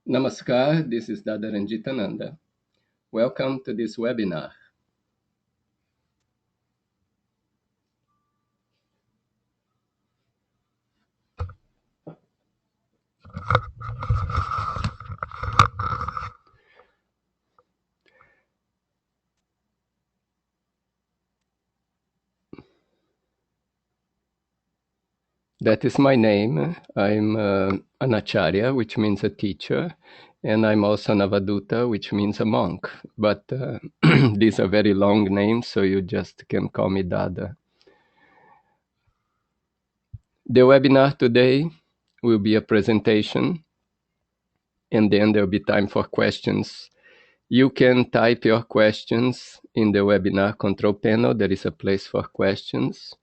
Namaskar, this is Dada Rainjitananda. Welcome to this webinar. That is my name. I'm an acharya, which means a teacher, and I'm also an avaduta, which means a monk. But these are very long names, so you just can call me Dada. The webinar today will be a presentation, and then there'll be time for questions. You can type your questions in the webinar control panel. There is a place for questions.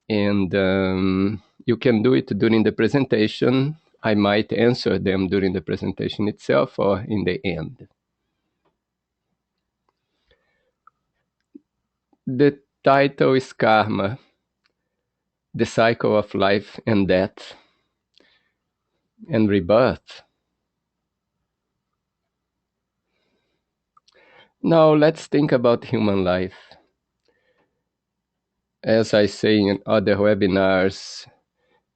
And you can do it during the presentation. I might answer them during the presentation itself or in the end. The title is Karma, the cycle of life and death and rebirth. Now let's think about human life. As I say in other webinars,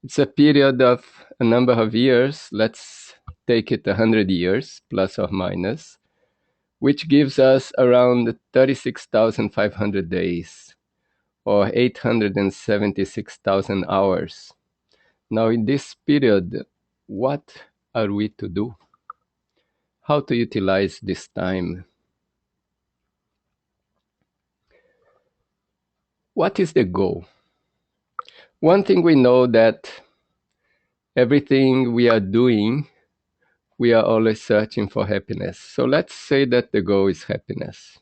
it's a period of a number of years. Let's take it 100 years, plus or minus, which gives us around 36,500 days, or 876,000 hours. Now, in this period, what are we to do? How to utilize this time? What is the goal? One thing we know that everything we are doing, we are always searching for happiness. So let's say that the goal is happiness.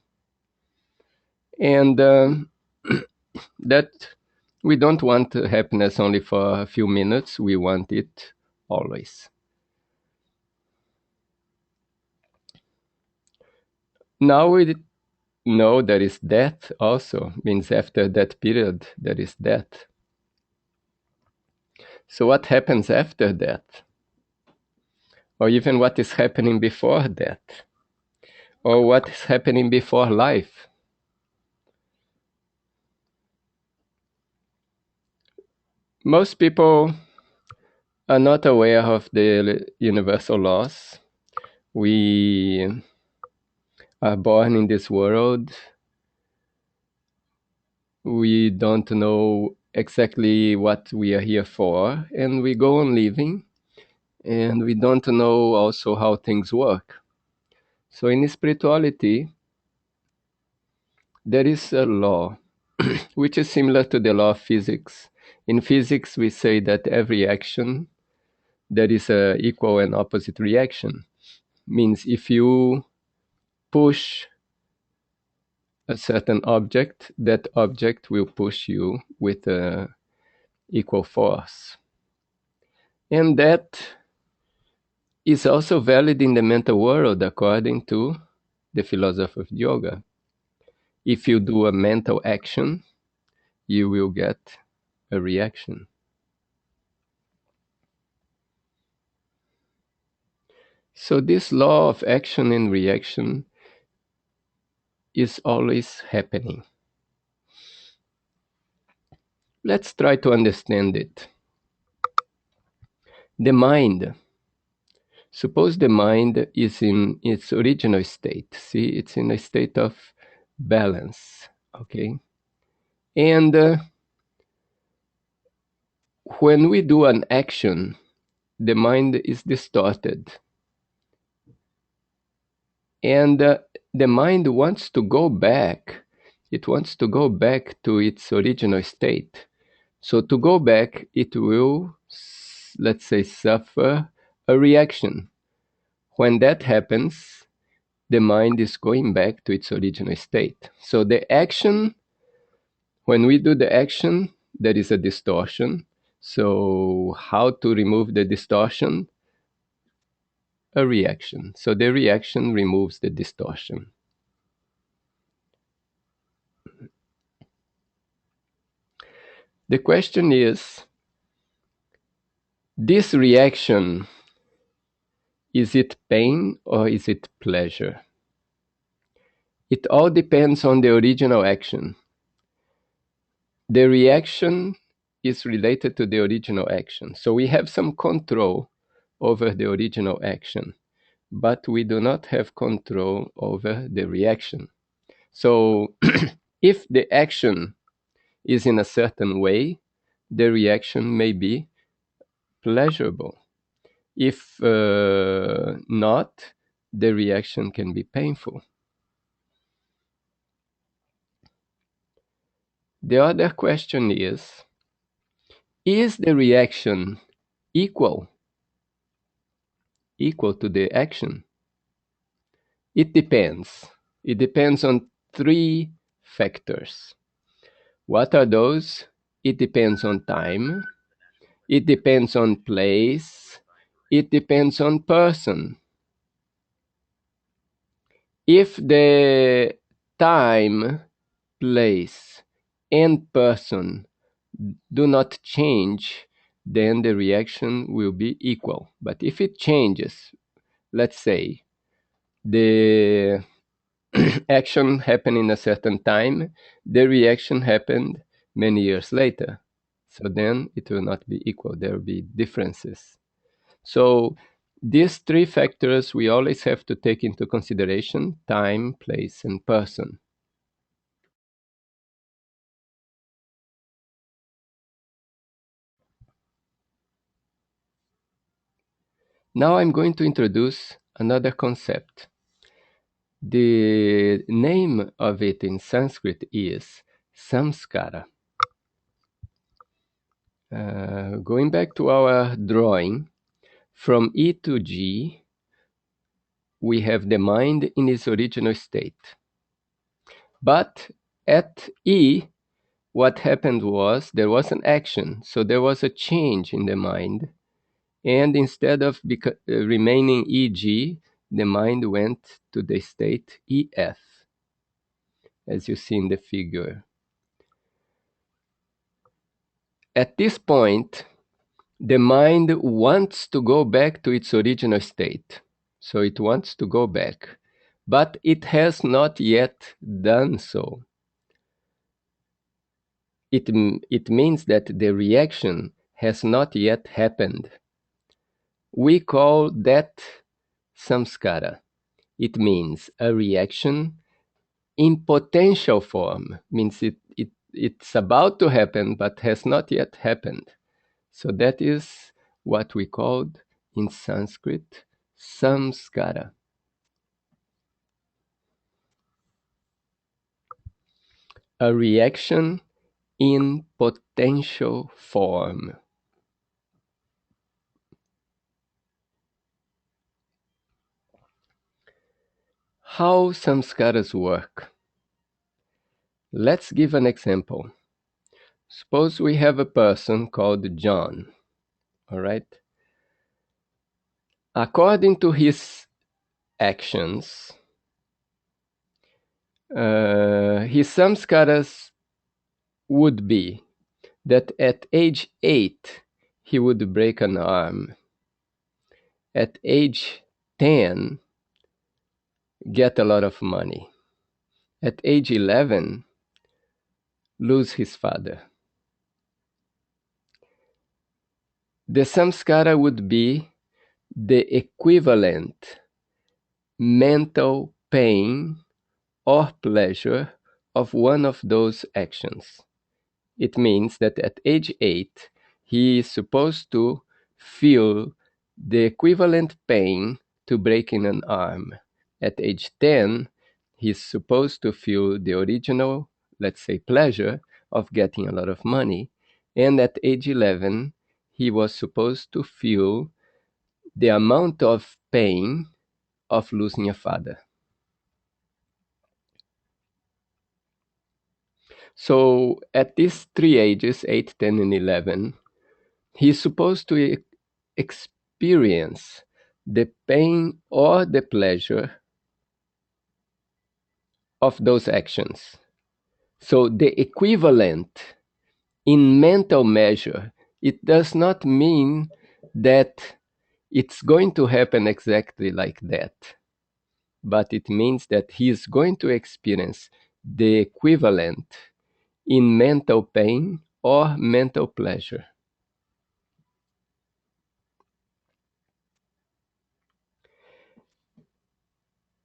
And that we don't want happiness only for a few minutes, we want it always. Now we know there is death also, means after that period there is death. So what happens after death? Or even what is happening before death? Or what is happening before life? Most people are not aware of the universal laws. We are born in this world. We don't know exactly what we are here for, and we go on living, and we don't know also how things work. So in spirituality, there is a law which is similar to the law of physics. In physics, we say that every action, there is a equal and opposite reaction. Means if you push a certain object, that object will push you with equal force. And that is also valid in the mental world according to the philosophy of yoga. If you do a mental action, you will get a reaction. So this law of action and reaction is always happening. Let's try to understand it. The mind. Suppose the mind is in its original state. See, it's in a state of balance. Okay? And when we do an action, the mind is distorted. And the mind wants to go back. It wants to go back to its original state. So to go back, it will, let's say, suffer a reaction. When that happens, the mind is going back to its original state. So the action, when we do the action, there is a distortion. So how to remove the distortion? A reaction. So the reaction removes the distortion. The question is, this reaction Is it pain or is it pleasure? It all depends on the original action. The reaction is related to the original action. So we have some control over the original action, but we do not have control over the reaction. So if the action is in a certain way, the reaction may be pleasurable. If not, the reaction can be painful. The other question is the reaction equal to the action? It depends. It depends on three factors. What are those? It depends on time. It depends on place. It depends on person. If the time, place, and person do not change, then the reaction will be equal. But if it changes, let's say the action happened in a certain time, the reaction happened many years later. So then it will not be equal. There will be differences. So these three factors we always have to take into consideration: time, place, and person. Now I'm going to introduce another concept. The name of it in Sanskrit is samskara. Going back to our drawing, from E to G, we have the mind in its original state. But at E, what happened was there was an action, so there was a change in the mind. And instead of remaining EG, the mind went to the state EF, as you see in the figure. At this point, the mind wants to go back to its original state. So it wants to go back, but it has not yet done so. It means that the reaction has not yet happened. We call that samskara. It means a reaction in potential form, means it's about to happen but has not yet happened. So that is what we called in Sanskrit samskara. A reaction in potential form. How samskaras work? Let's give an example. Suppose we have a person called John, all right? According to his actions, his samskaras would be that at age 8, he would break an arm. At age 10, get a lot of money. At age 11, lose his father. The samskara would be the equivalent mental pain or pleasure of one of those actions. It means that at age 8, he is supposed to feel the equivalent pain to breaking an arm. At age 10, he's supposed to feel the original, let's say, pleasure of getting a lot of money. And at age 11, he was supposed to feel the amount of pain of losing a father. So at these three ages, 8, 10, and 11, he's supposed to experience the pain or the pleasure of those actions. So the equivalent in mental measure, it does not mean that it's going to happen exactly like that. But it means that he is going to experience the equivalent in mental pain or mental pleasure.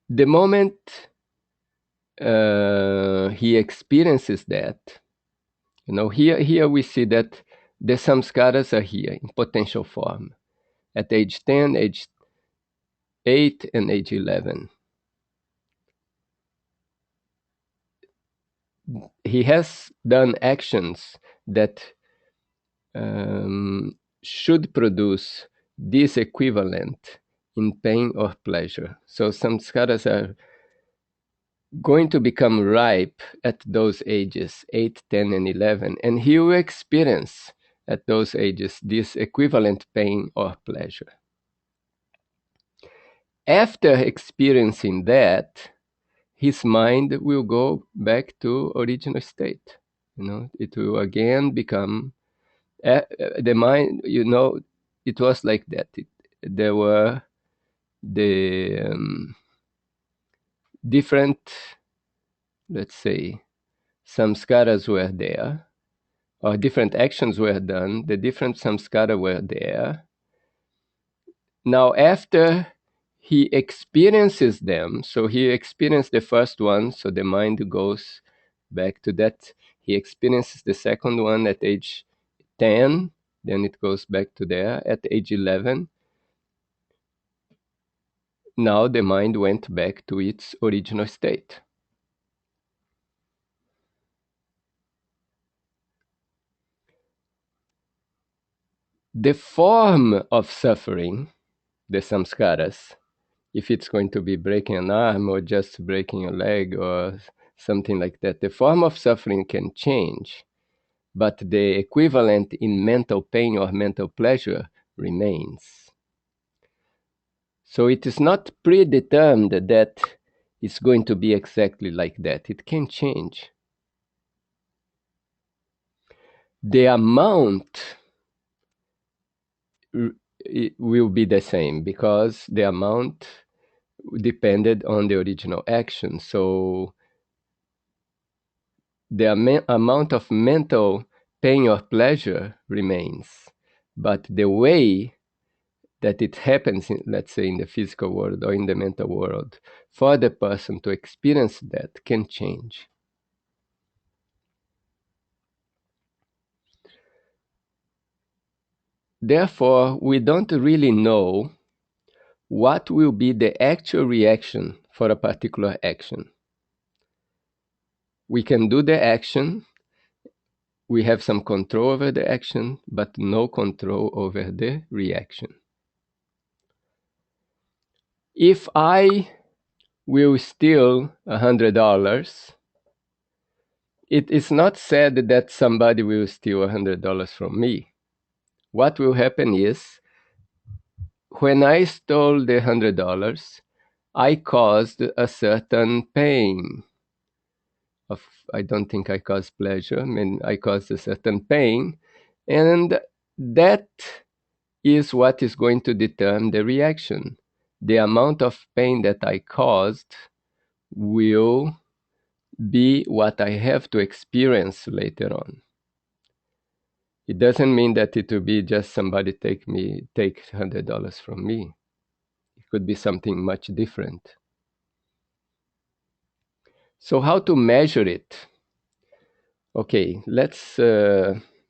The moment he experiences that, here we see that the samskaras are here in potential form at age 10, age 8, and age 11. He has done actions that should produce this equivalent in pain or pleasure. So samskaras are going to become ripe at those ages, 8, 10, and 11, and he will experience at those ages this equivalent pain or pleasure. After experiencing that, his mind will go back to original state. It will again become the mind. It was like that. There were the different, let's say, samskaras were there, or different actions were done. The different samskara were there. Now, after he experiences them, so he experienced the first one, so the mind goes back to that. He experiences the second one at age 10, then it goes back to there at age 11. Now the mind went back to its original state. The form of suffering, the samskaras, if it's going to be breaking an arm or just breaking a leg or something like that, the form of suffering can change, but the equivalent in mental pain or mental pleasure remains. So it is not predetermined that it's going to be exactly like that. It can change. The amount will be the same because the amount depended on the original action. So the amount of mental pain or pleasure remains, but the way that it happens, let's say, in the physical world or in the mental world, for the person to experience that can change. Therefore, we don't really know what will be the actual reaction for a particular action. We can do the action, we have some control over the action, but no control over the reaction. If I will steal $100, it is not said that somebody will steal $100 from me. What will happen is, when I stole the $100, I caused a certain pain. I don't think I caused pleasure. I mean, I caused a certain pain, and that is what is going to determine the reaction. The amount of pain that I caused will be what I have to experience later on. It doesn't mean that it will be just somebody take $100 from me. It could be something much different. So how to measure it? Okay, let's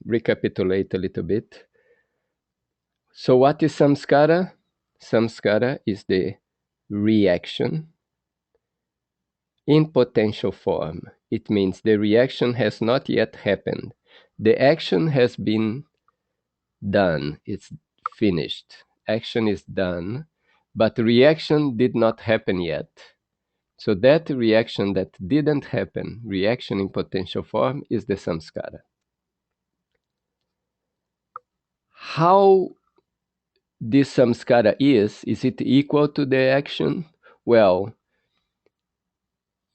recapitulate a little bit. So what is samskara? Samskara is the reaction in potential form. It means the reaction has not yet happened. The action has been done. It's finished. Action is done, but reaction did not happen yet. So that reaction that didn't happen, reaction in potential form, is the samskara. How this samskara is it equal to the action? Well,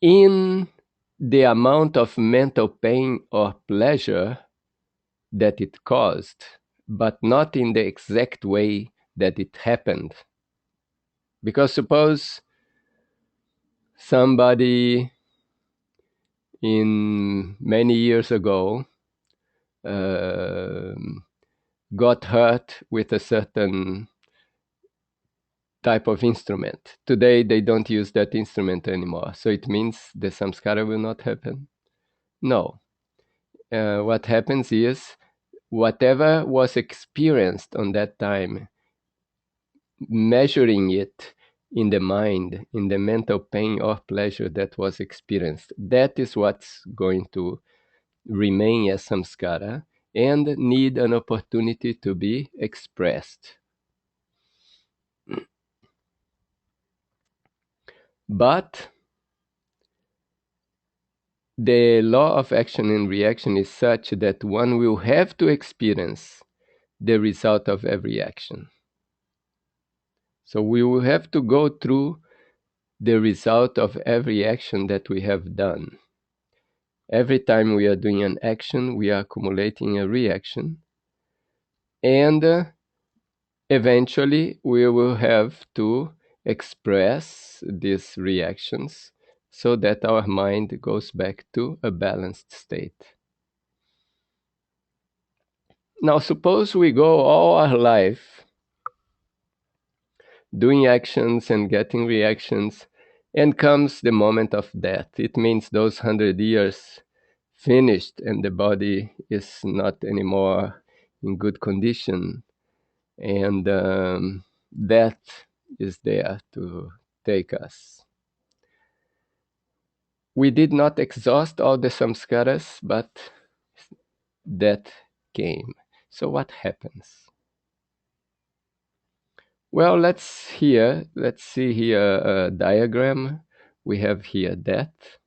in the amount of mental pain or pleasure that it caused, but not in the exact way that it happened. Because suppose somebody in many years ago got hurt with a certain type of instrument. Today they don't use that instrument anymore. So it means the samskara will not happen? No. What happens is whatever was experienced on that time, measuring it in the mind, in the mental pain or pleasure that was experienced, that is what's going to remain as samskara and need an opportunity to be expressed. But the law of action and reaction is such that one will have to experience the result of every action. So we will have to go through the result of every action that we have done. Every time we are doing an action, we are accumulating a reaction. And eventually, we will have to express these reactions so that our mind goes back to a balanced state. Now, suppose we go all our life doing actions and getting reactions, and comes the moment of death. It means those 100 years finished and the body is not anymore in good condition, and death is there to take us. We did not exhaust all the samskaras, but death came. So what happens? Well, let's see here a diagram. We have here death.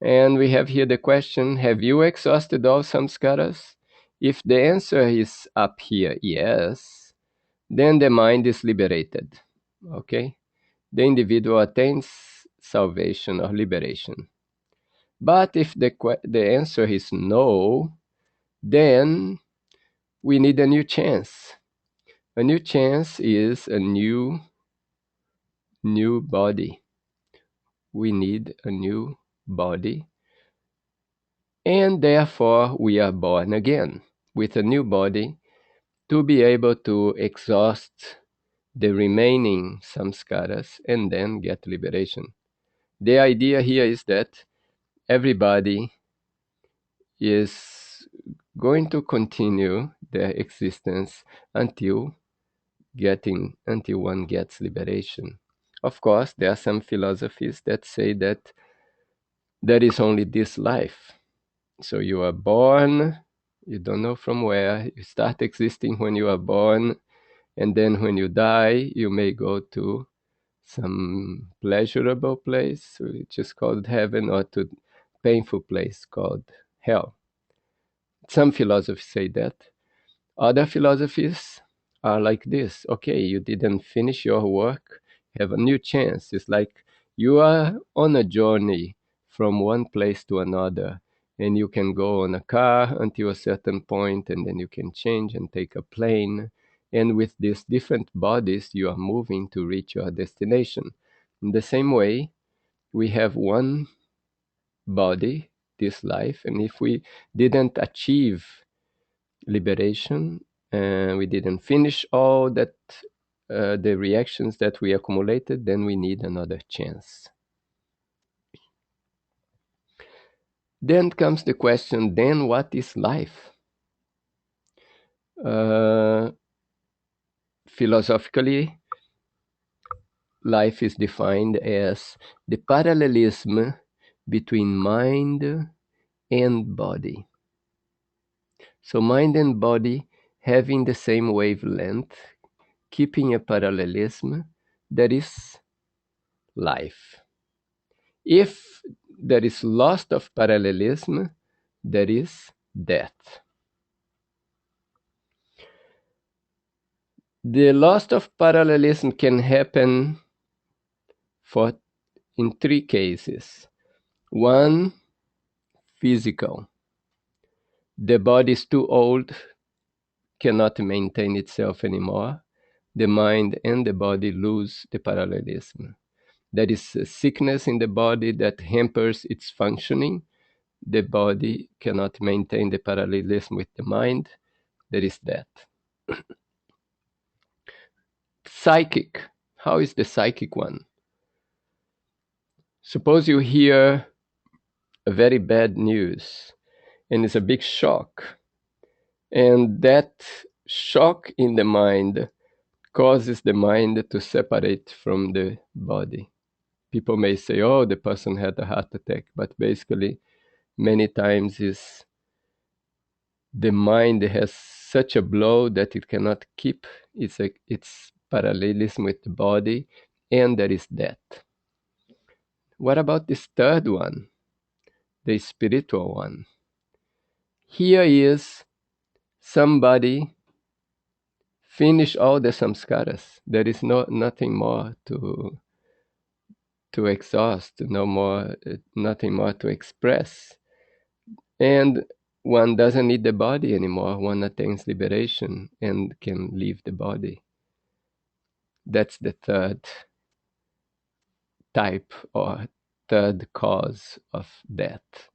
And we have here the question, have you exhausted all samskaras? If the answer is up here, yes, then the mind is liberated. Okay? The individual attains salvation or liberation. But if the answer is no, then we need a new chance. A new chance is a new body. We need a new body. And therefore, we are born again with a new body to be able to exhaust the remaining samskaras and then get liberation. The idea here is that everybody is going to continue their existence until one gets liberation. Of course, there are some philosophies that say that there is only this life. So you are born, you don't know from where, you start existing when you are born, and then when you die, you may go to some pleasurable place, which is called heaven, or to painful place called hell. Some philosophies say that. Other philosophies are like this. Okay, you didn't finish your work, have a new chance. It's like you are on a journey from one place to another, and you can go on a car until a certain point, and then you can change and take a plane. And with these different bodies, you are moving to reach your destination. In the same way, we have one body, this life, and if we didn't achieve liberation, we didn't finish all that the reactions that we accumulated, then we need another chance. Then comes the question, then what is life? Philosophically, life is defined as the parallelism between mind and body. So mind and body having the same wavelength, keeping a parallelism, that is life. If there is loss of parallelism, there is death. The loss of parallelism can happen in three cases. One, physical. The body is too old, cannot maintain itself anymore. the mind and the body lose the parallelism. There is a sickness in the body that hampers its functioning. The body cannot maintain the parallelism with the mind. There is that. Psychic. How is the psychic one? Suppose you hear a very bad news and it's a big shock. And that shock in the mind causes the mind to separate from the body. People may say, oh, the person had a heart attack, but basically many times is the mind has such a blow that it cannot keep its parallelism with the body, and there is death. What about this third one, the spiritual one? Here is somebody finish all the samskaras. There is nothing more to exhaust, nothing more to express. And one doesn't need the body anymore. One attains liberation and can leave the body. That's the third type or third cause of death.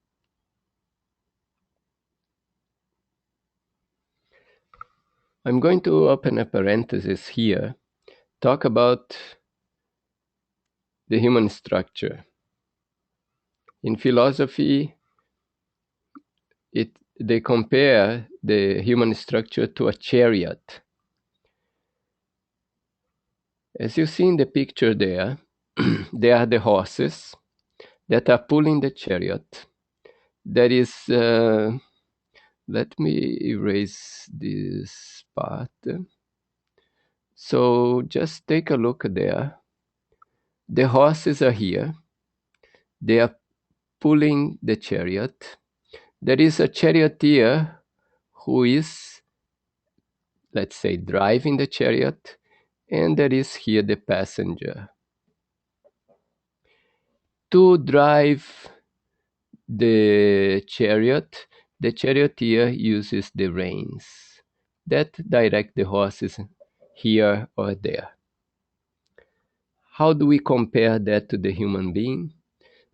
I'm going to open a parenthesis here, talk about the human structure. In philosophy, they compare the human structure to a chariot. As you see in the picture there, there are the horses that are pulling the chariot. There is, let me erase this part. So just take a look there. The horses are here. They are pulling the chariot. There is a charioteer who is, let's say, driving the chariot, and there is here the passenger. To drive the chariot, the charioteer uses the reins that direct the horses here or there. How do we compare that to the human being?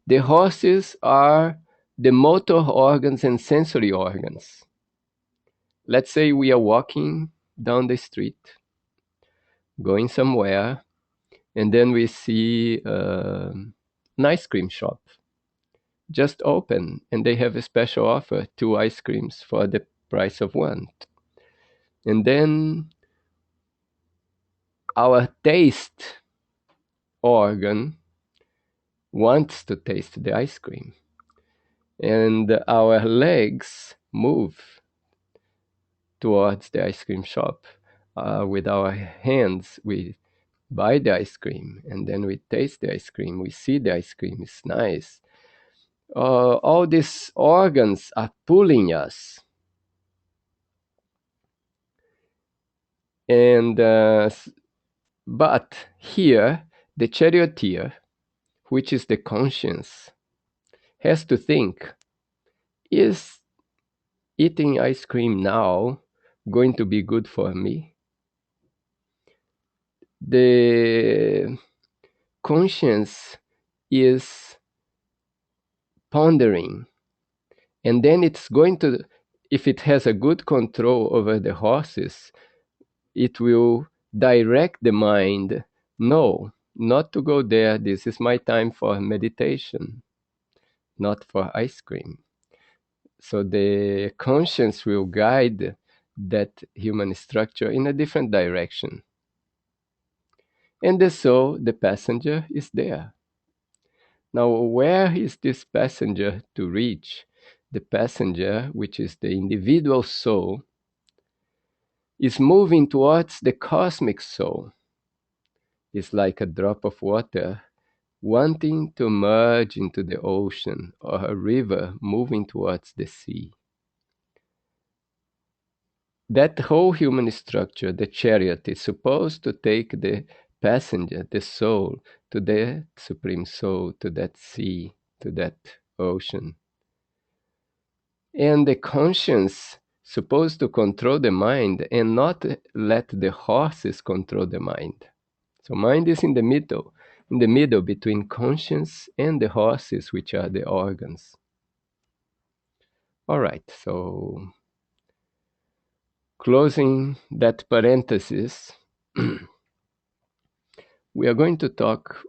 The horses are the motor organs and sensory organs. Let's say we are walking down the street, going somewhere, and then we see an ice cream shop just open, and they have a special offer, 2 ice creams for the price of 1. And then our taste organ wants to taste the ice cream, and our legs move towards the ice cream shop. With our hands, we buy the ice cream, and then we taste the ice cream. We see the ice cream is nice. All these organs are pulling us. And but here, the charioteer, which is the conscience, has to think, is eating ice cream now going to be good for me? The conscience is pondering, and then it's going to, if it has a good control over the horses, it will direct the mind, no, not to go there. This is my time for meditation, not for ice cream. So the conscience will guide that human structure in a different direction. And so the passenger is there. Now, where is this passenger to reach? The passenger, which is the individual soul, is moving towards the cosmic soul. It's like a drop of water wanting to merge into the ocean, or a river moving towards the sea. That whole human structure, the chariot, is supposed to take the passenger, the soul, to the supreme soul, to that sea, to that ocean. And the conscience supposed to control the mind and not let the horses control the mind. So mind is in the middle between conscience and the horses, which are the organs. All right, so closing that parenthesis, we are going to talk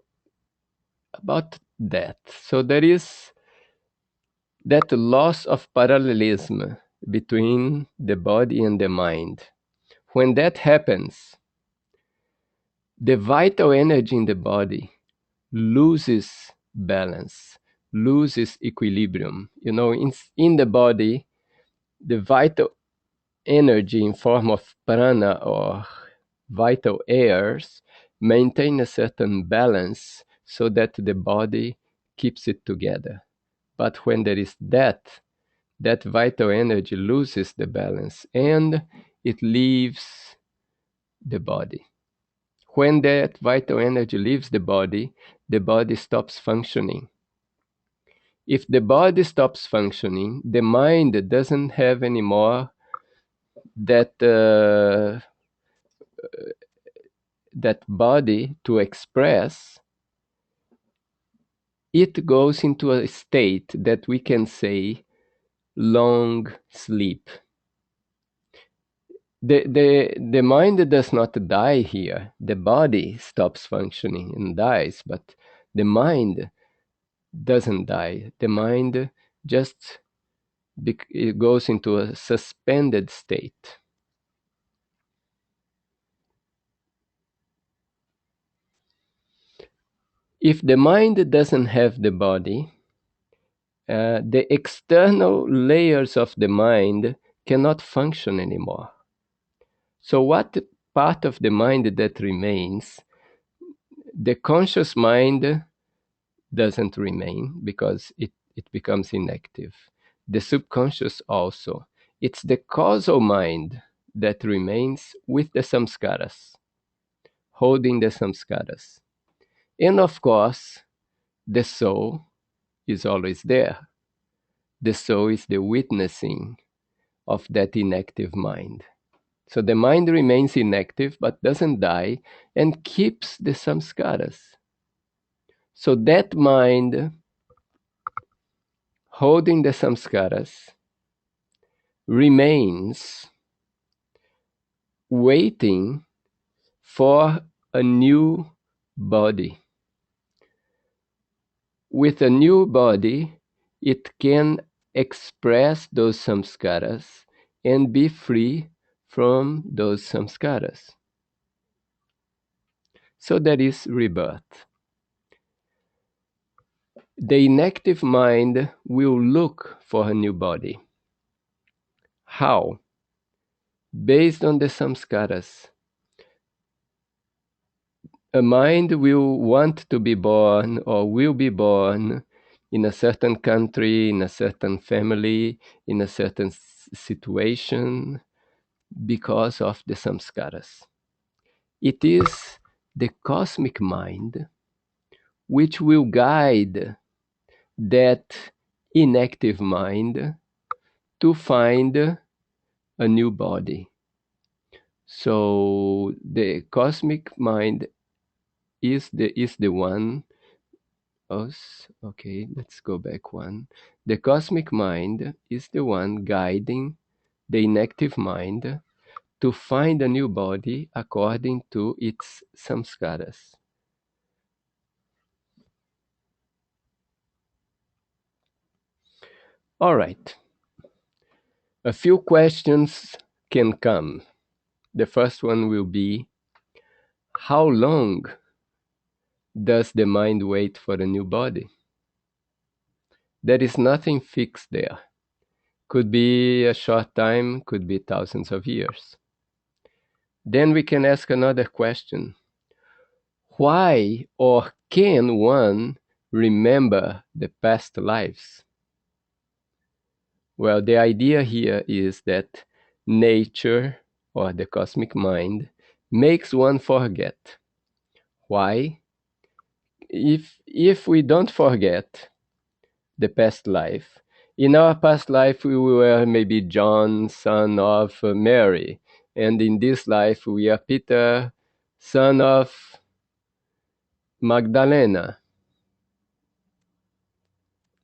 about that. So there is that loss of parallelism between the body and the mind. When that happens, the vital energy in the body loses balance, loses equilibrium. In the body, the vital energy in form of prana or vital airs maintain a certain balance so that the body keeps it together. But when there is death, that vital energy loses the balance and it leaves the body. When that vital energy leaves the body stops functioning. If the body stops functioning, the mind doesn't have anymore that that body to express. It goes into a state that we can say long sleep. The mind does not die here. The body stops functioning and dies, but the mind doesn't die. The mind just it goes into a suspended state. If the mind doesn't have the body, the external layers of the mind cannot function anymore. So what part of the mind that remains? The conscious mind doesn't remain because it becomes inactive. The subconscious also. It's the causal mind that remains with the samskaras, holding the samskaras. And of course, the soul is always there. The soul is the witnessing of that inactive mind. So the mind remains inactive but doesn't die and keeps the samskaras. So that mind holding the samskaras remains waiting for a new body. With a new body, it can express those samskaras and be free from those samskaras. So that is rebirth. The inactive mind will look for a new body. How? Based on the samskaras. A mind will want to be born or will be born in a certain country, in a certain family, in a certain situation because of the samskaras. It is the cosmic mind which will guide that inactive mind to find a new body. So the cosmic mind is the one. Okay, let's go back one. The cosmic mind is the one guiding the inactive mind to find a new body according to its samskaras. All right. A few questions can come. The first one will be, how long does the mind wait for a new body? There is nothing fixed there. Could be a short time, could be thousands of years. Then we can ask another question. Why or can one remember the past lives? Well, the idea here is that nature or the cosmic mind makes one forget. Why? If we don't forget the past life, In our past life, we were maybe John, son of Mary. And in this life, we are Peter, son of Magdalena.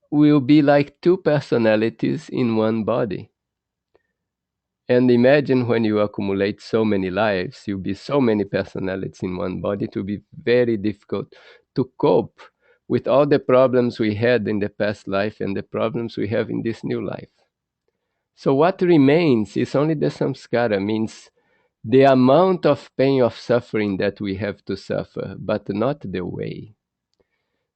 We'll be like two personalities in one body. And imagine when you accumulate so many lives, you'll be so many personalities in one body. It will be very difficult to cope with all the problems we had in the past life and the problems we have in this new life. So what remains is only the samskara, means the amount of pain, of suffering that we have to suffer, but not the way.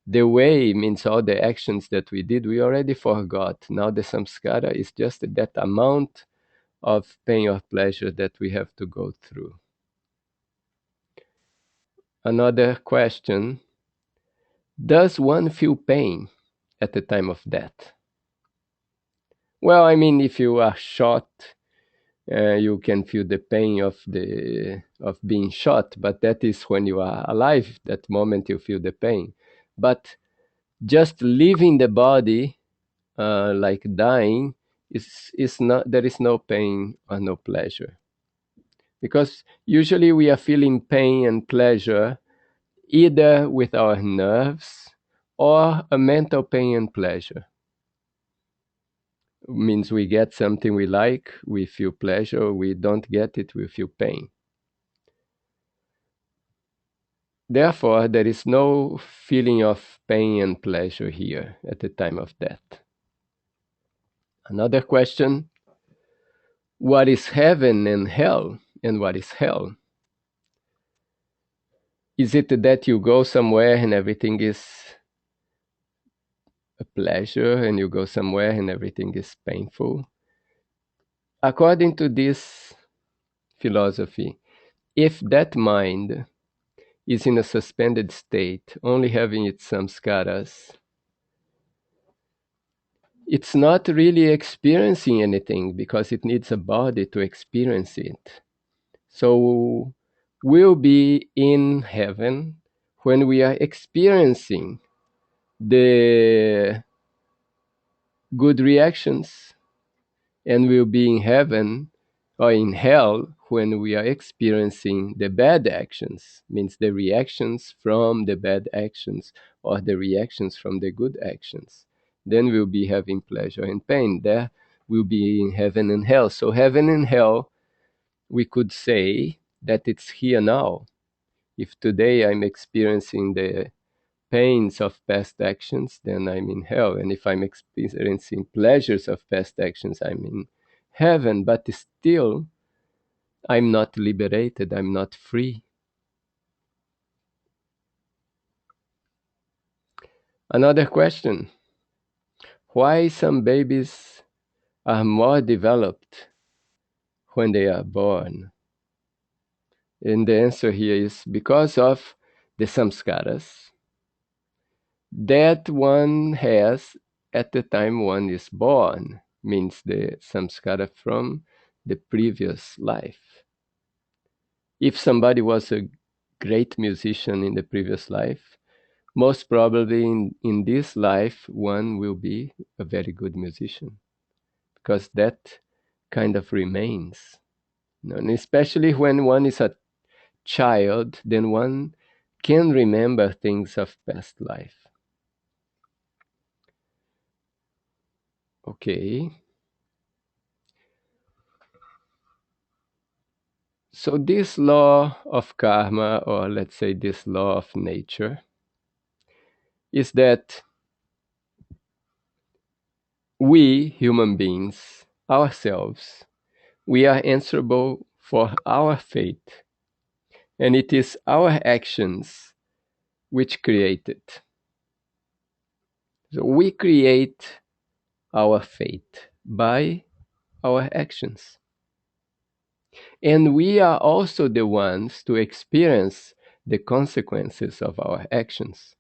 The way means all the actions that we did, we already forgot. Now the samskara is just that amount of pain or pleasure that we have to go through. Another question: does one feel pain at the time of death? Well, I mean, if you are shot, you can feel the pain of being shot, but that is when you are alive. That moment you feel the pain. But just leaving the body, like dying, is not. There is no pain or no pleasure, because usually we are feeling pain and pleasure either with our nerves or a mental pain and pleasure. Means we get something we like, we feel pleasure; we don't get it, we feel pain. Therefore, there is no feeling of pain and pleasure here at the time of death. Another question: what is heaven and hell, and what is hell? Is it that you go somewhere and everything is a pleasure, and you go somewhere and everything is painful? According to this philosophy, if that mind is in a suspended state, only having its samskaras, it's not really experiencing anything because it needs a body to experience it. So we'll be in heaven when we are experiencing the good reactions, and we'll be in heaven or in hell when we are experiencing the bad actions, means the reactions from the bad actions or the reactions from the good actions. Then we'll be having pleasure and pain. There we'll be in heaven and hell. So heaven and hell, we could say that it's here now. If today I'm experiencing the pains of past actions, then I'm in hell. And if I'm experiencing pleasures of past actions, I'm in heaven. But still, I'm not liberated, I'm not free. Another question: why some babies are more developed when they are born? And the answer here is because of the samskaras that one has at the time one is born, means the samskara from the previous life. If somebody was a great musician in the previous life, most probably in this life, one will be a very good musician, because that kind of remains. And especially when one is a child, then one can remember things of past life. Okay. So this law of karma, or let's say this law of nature, is that we human beings, ourselves, we are answerable for our fate, and it is our actions which create it. So we create our fate by our actions. And we are also the ones to experience the consequences of our actions.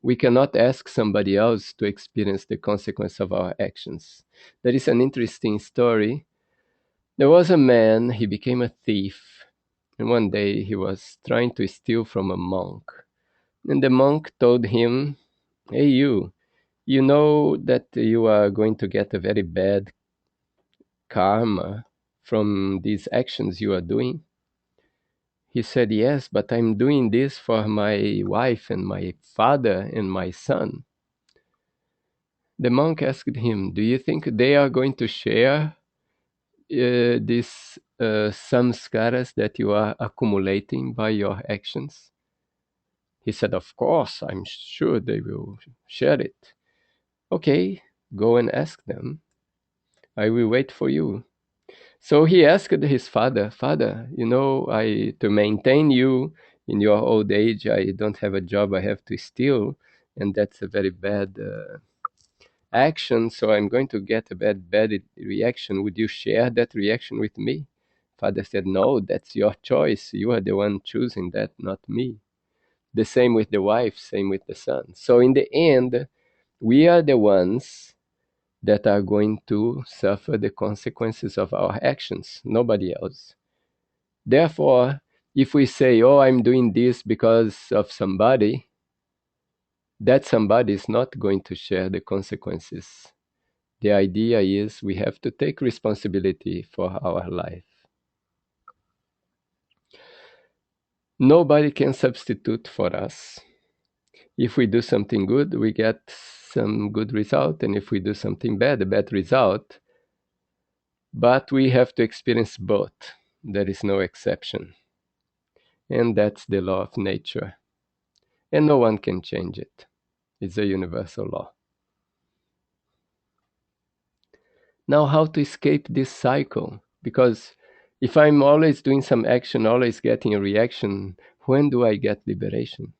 We cannot ask somebody else to experience the consequence of our actions. There is an interesting story. There was a man, he became a thief, and one day he was trying to steal from a monk. And the monk told him, "Hey, you, You know that you are going to get a very bad karma from these actions you are doing? He said, yes, but I'm doing this for my wife and my father and my son. The monk asked him, do you think they are going to share these samskaras that you are accumulating by your actions? He said, of course, I'm sure they will share it. Okay, go and ask them. I will wait for you. So he asked his father, Father, to maintain you in your old age, I don't have a job, I have to steal, and that's a very bad action, so I'm going to get a bad reaction. Would you share that reaction with me? Father said, no, that's your choice. You are the one choosing that, not me. The same with the wife, same with the son. So in the end, we are the ones that are going to suffer the consequences of our actions, nobody else. Therefore, if we say, oh, I'm doing this because of somebody, that somebody is not going to share the consequences. The idea is we have to take responsibility for our life. Nobody can substitute for us. If we do something good, we get some good result, and if we do something bad, a bad result. But we have to experience both. There is no exception. And that's the law of nature. And no one can change it. It's a universal law. Now, how to escape this cycle? Because if I'm always doing some action, always getting a reaction, when do I get liberation?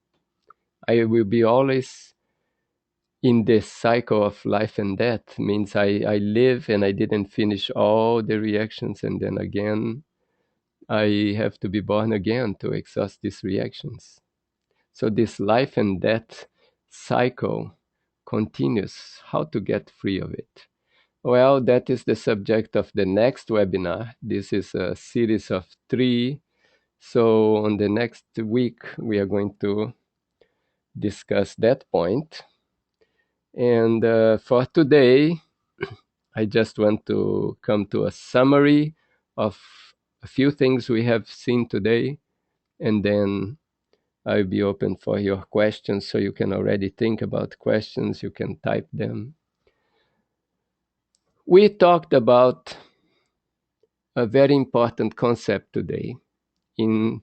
I will be always in this cycle of life and death. Means I live and I didn't finish all the reactions, and then again I have to be born again to exhaust these reactions. So this life and death cycle continues. How to get free of it? Well, that is the subject of the next webinar. This is a series of 3. So on the next week, we are going to discuss that point. And for today, I just want to come to a summary of a few things we have seen today, and then I'll be open for your questions, so you can already think about questions, you can type them. We talked about a very important concept today. The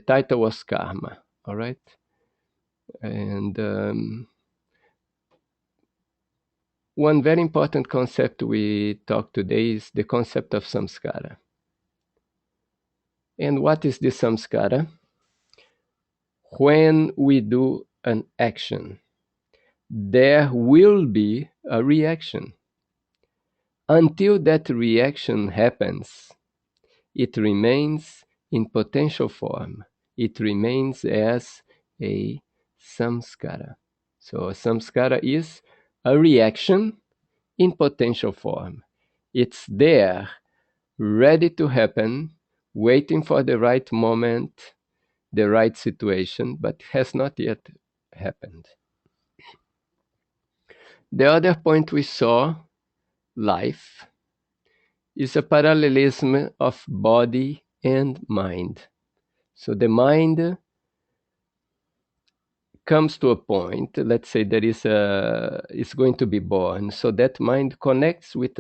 title was karma, all right? And one very important concept we talked today is the concept of samskara. And what is this samskara? When we do an action, there will be a reaction. Until that reaction happens, it remains in potential form. It remains as a samskara. So a samskara is a reaction in potential form. It's there, ready to happen, waiting for the right moment, the right situation, but has not yet happened. The other point we saw, life, is a parallelism of body and mind. So the mind comes to a point, let's say there is going to be born, so that mind connects with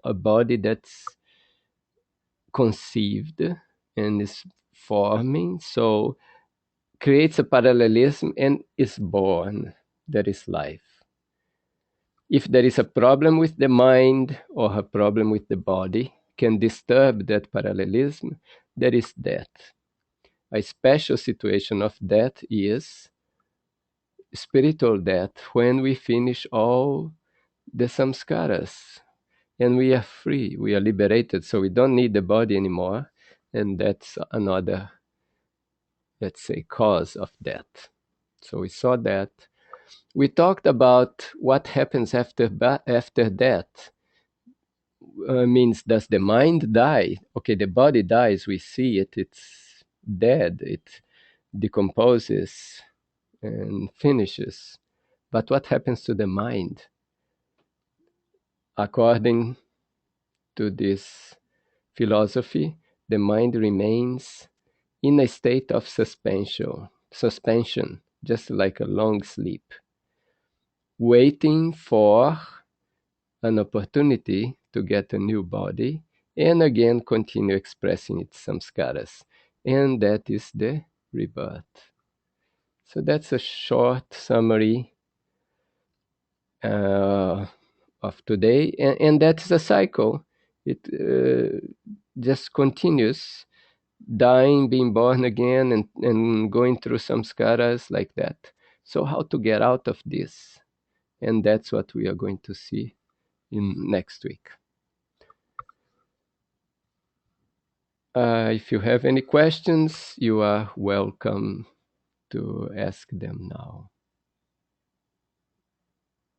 a body that's conceived and is forming, so creates a parallelism and is born. That is life. If there is a problem with the mind or a problem with the body, can disturb that parallelism, there is death. A special situation of death is spiritual death, when we finish all the samskaras and we are free, we are liberated, so we don't need the body anymore. And that's another, let's say, cause of death. So we saw that. We talked about what happens after death. Means, does the mind die? Okay, the body dies, we see it, it's dead, it decomposes and finishes. But what happens to the mind? According to this philosophy, the mind remains in a state of suspension, just like a long sleep, waiting for an opportunity to get a new body and again continue expressing its samskaras. And that is the rebirth. So that's a short summary uh, of today. And that's a cycle. It just continues, dying, being born again, and going through samskaras like that. So how to get out of this? And that's what we are going to see in next week. If you have any questions, you are welcome to ask them now.